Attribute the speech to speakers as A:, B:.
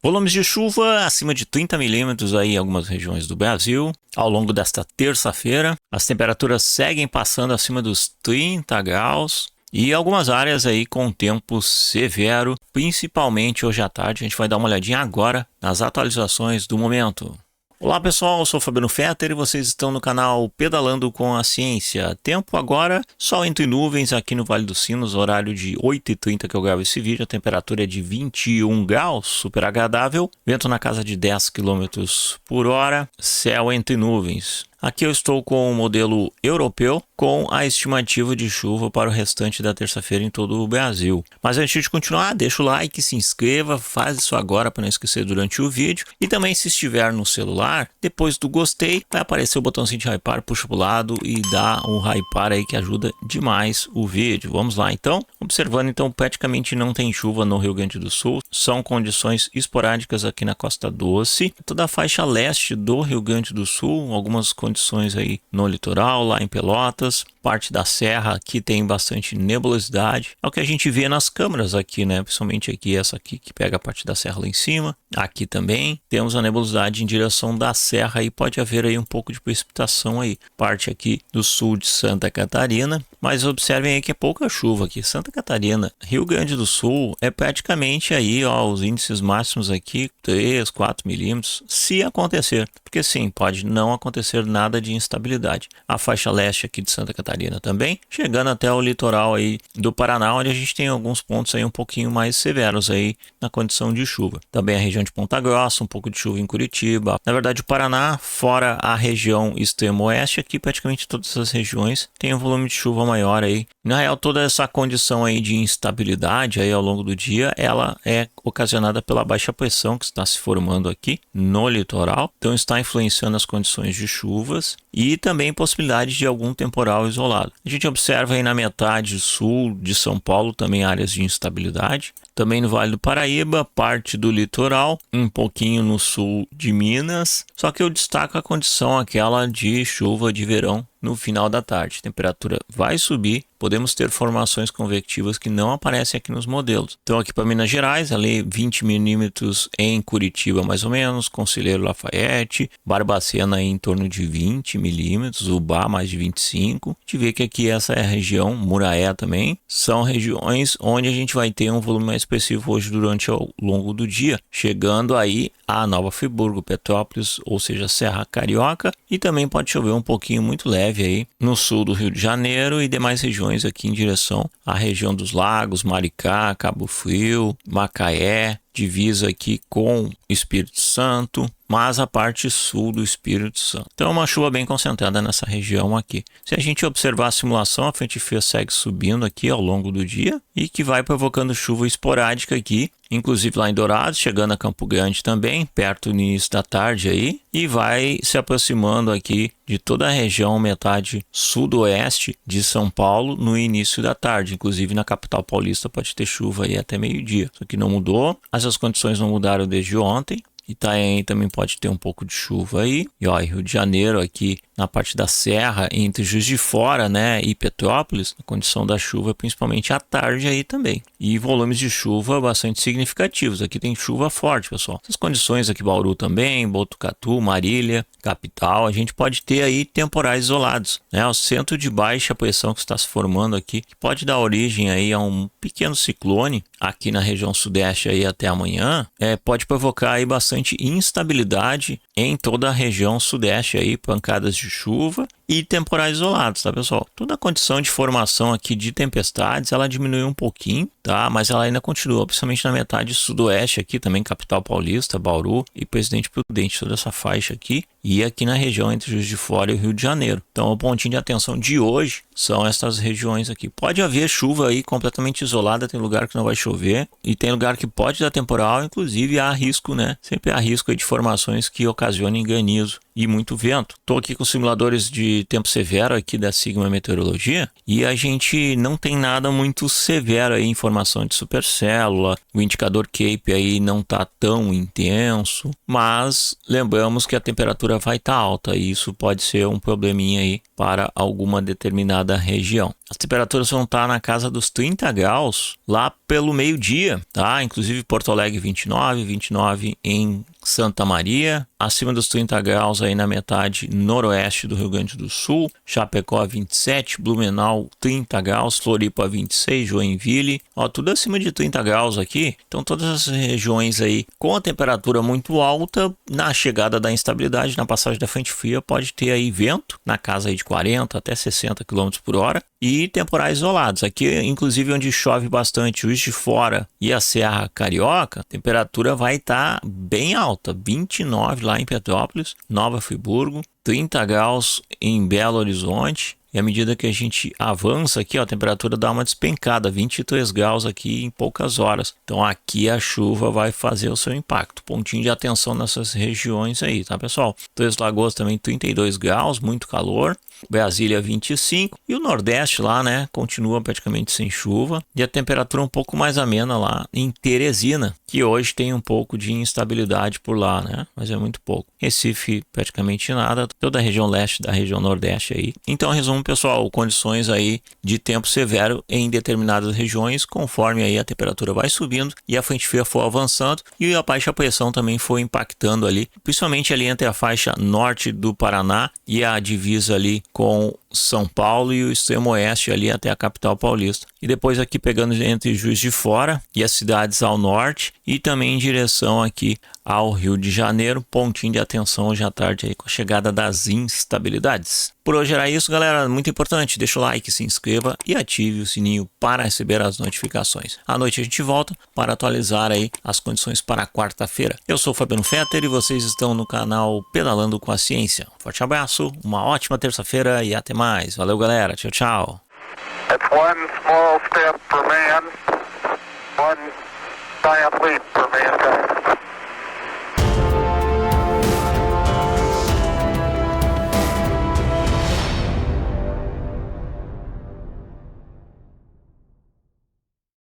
A: Volumes de chuva acima de 30 milímetros aí em algumas regiões do Brasil ao longo desta terça-feira. As temperaturas seguem passando acima dos 30 graus e algumas áreas aí com tempo severo, principalmente hoje à tarde. A gente vai dar uma olhadinha agora nas atualizações do momento. Olá pessoal, eu sou Fabiano Fetter e vocês estão no canal Pedalando com a Ciência. Tempo agora, sol entre nuvens aqui no Vale dos Sinos, horário de 8h30 que eu gravo esse vídeo. A temperatura é de 21 graus, super agradável. Vento na casa de 10 km por hora, céu entre nuvens. Aqui eu estou com o modelo europeu com a estimativa de chuva para o restante da terça-feira em todo o Brasil. Mas antes de continuar, deixa o like, se inscreva, faz isso agora para não esquecer durante o vídeo. E também se estiver no celular, depois do gostei, vai aparecer o botãozinho de hypar, puxa para o lado e dá um hypar aí que ajuda demais o vídeo. Vamos lá então. Observando então, praticamente não tem chuva no Rio Grande do Sul. São condições esporádicas aqui na Costa Doce. Toda a faixa leste do Rio Grande do Sul, algumas condições aí no litoral, lá em Pelotas. Parte da serra aqui tem bastante nebulosidade. É o que a gente vê nas câmeras aqui, né? Principalmente aqui, essa aqui que pega a parte da serra lá em cima. Aqui também temos a nebulosidade em direção da serra e pode haver aí um pouco de precipitação aí. Parte aqui do sul de Santa Catarina. Mas observem aí que é pouca chuva aqui. Santa Catarina, Rio Grande do Sul é praticamente aí, ó, os índices máximos aqui, 3, 4 milímetros, se acontecer. Porque sim, pode não acontecer nada de instabilidade. A faixa leste aqui de Santa Catarina também, chegando até o litoral aí do Paraná, onde a gente tem alguns pontos aí um pouquinho mais severos aí na condição de chuva. Também a região de Ponta Grossa, um pouco de chuva em Curitiba. Na verdade, o Paraná, fora a região extremo oeste, aqui praticamente todas essas regiões têm um volume de chuva maior aí. Na real, toda essa condição aí de instabilidade aí ao longo do dia, ela é ocasionada pela baixa pressão que está se formando aqui no litoral. Então está influenciando as condições de chuvas e também possibilidade de algum temporal isolado. A gente observa aí na metade sul de São Paulo também áreas de instabilidade. Também no Vale do Paraíba, parte do litoral, um pouquinho no sul de Minas. Só que eu destaco a condição aquela de chuva de verão no final da tarde. A temperatura vai subir, podemos ter formações convectivas que não aparecem aqui nos modelos. Então aqui para Minas Gerais, ali 20 milímetros em Curitiba mais ou menos, Conselheiro Lafayette, Barbacena aí em torno de 20 milímetros, Ubá mais de 25. A gente vê que aqui essa é a região, Muraé também, são regiões onde a gente vai ter um volume mais expressivo hoje durante ao longo do dia, chegando aí a Nova Friburgo, Petrópolis, ou seja, Serra Carioca, e também pode chover um pouquinho muito leve aí no sul do Rio de Janeiro e demais regiões aqui em direção à região dos lagos, Maricá, Cabo Frio, Macaé, divisa aqui com Espírito Santo, mas a parte sul do Espírito Santo. Então é uma chuva bem concentrada nessa região aqui. Se a gente observar a simulação, a frente fria segue subindo aqui ao longo do dia e que vai provocando chuva esporádica aqui, inclusive lá em Dourados, chegando a Campo Grande também, perto do início da tarde aí, e vai se aproximando aqui de toda a região metade sudoeste de São Paulo no início da tarde. Inclusive na capital paulista pode ter chuva aí até meio-dia. Isso aqui não mudou, essas condições não mudaram desde ontem. Itaém também pode ter um pouco de chuva aí. E ó, Rio de Janeiro aqui na parte da serra, entre Juiz de Fora, né, e Petrópolis, a condição da chuva principalmente à tarde aí também. E volumes de chuva bastante significativos. Aqui tem chuva forte, pessoal. Essas condições aqui, Bauru também, Botucatu, Marília, capital, a gente pode ter aí temporais isolados, né? O centro de baixa pressão que está se formando aqui, que pode dar origem aí a um pequeno ciclone aqui na região sudeste aí até amanhã, pode provocar aí bastante instabilidade em toda a região sudeste aí, pancadas de chuva e temporais isolados, tá pessoal? Toda a condição de formação aqui de tempestades, ela diminuiu um pouquinho, tá? Mas ela ainda continua, principalmente na metade sudoeste aqui, também capital paulista, Bauru e Presidente Prudente, toda essa faixa aqui. E aqui na região entre Juiz de Fora e o Rio de Janeiro. Então o pontinho de atenção de hoje são essas regiões aqui. Pode haver chuva aí completamente isolada, tem lugar que não vai chover e tem lugar que pode dar temporal, inclusive há risco, né? Sempre há risco aí de formações que ocasionem granizo e muito vento. Estou aqui com simuladores de de tempo severo aqui da Sigma Meteorologia e a gente não tem nada muito severo aí, informação de supercélula, o indicador CAPE aí não está tão intenso, mas lembramos que a temperatura vai estar alta e isso pode ser um probleminha aí para alguma determinada região. As temperaturas vão estar na casa dos 30 graus lá pelo meio-dia, tá? Inclusive Porto Alegre 29 em Santa Maria, acima dos 30 graus aí na metade noroeste do Rio Grande do Sul, Chapecó 27, Blumenau 30 graus, Floripa 26, Joinville, ó, tudo acima de 30 graus aqui. Então todas as regiões aí com a temperatura muito alta, na chegada da instabilidade, na passagem da frente fria, pode ter aí vento na casa aí de 40 até 60 km por hora e temporais isolados. Aqui, inclusive, onde chove bastante, Juiz de Fora e a Serra Carioca, a temperatura vai estar bem alta, 29 lá em Petrópolis, Nova Friburgo, 30 graus em Belo Horizonte. E à medida que a gente avança aqui, ó, a temperatura dá uma despencada, 23 graus aqui em poucas horas. Então aqui a chuva vai fazer o seu impacto. Pontinho de atenção nessas regiões aí, tá, pessoal? Três Lagoas também 32 graus, muito calor. Brasília 25 e o Nordeste lá, né, continua praticamente sem chuva e a temperatura um pouco mais amena lá em Teresina, que hoje tem um pouco de instabilidade por lá, né, mas é muito pouco. Recife praticamente nada, toda a região leste da região Nordeste aí. Então, resumo, pessoal, condições aí de tempo severo em determinadas regiões, conforme aí a temperatura vai subindo e a frente fria for avançando e a baixa pressão também foi impactando ali, principalmente ali entre a faixa norte do Paraná e a divisa ali com São Paulo e o extremo oeste ali até a capital paulista. E depois aqui pegando entre Juiz de Fora e as cidades ao norte e também em direção aqui ao Rio de Janeiro, pontinho de atenção hoje à tarde aí com a chegada das instabilidades. Por hoje era isso, galera, muito importante, deixa o like, se inscreva e ative o sininho para receber as notificações. À noite a gente volta para atualizar aí as condições para quarta-feira. Eu sou o Fabiano Fetter e vocês estão no canal Pedalando com a Ciência. Forte abraço, uma ótima terça-feira e até mais. Valeu, galera, tchau, tchau.
B: It's one small step for man, one giant leap for mankind.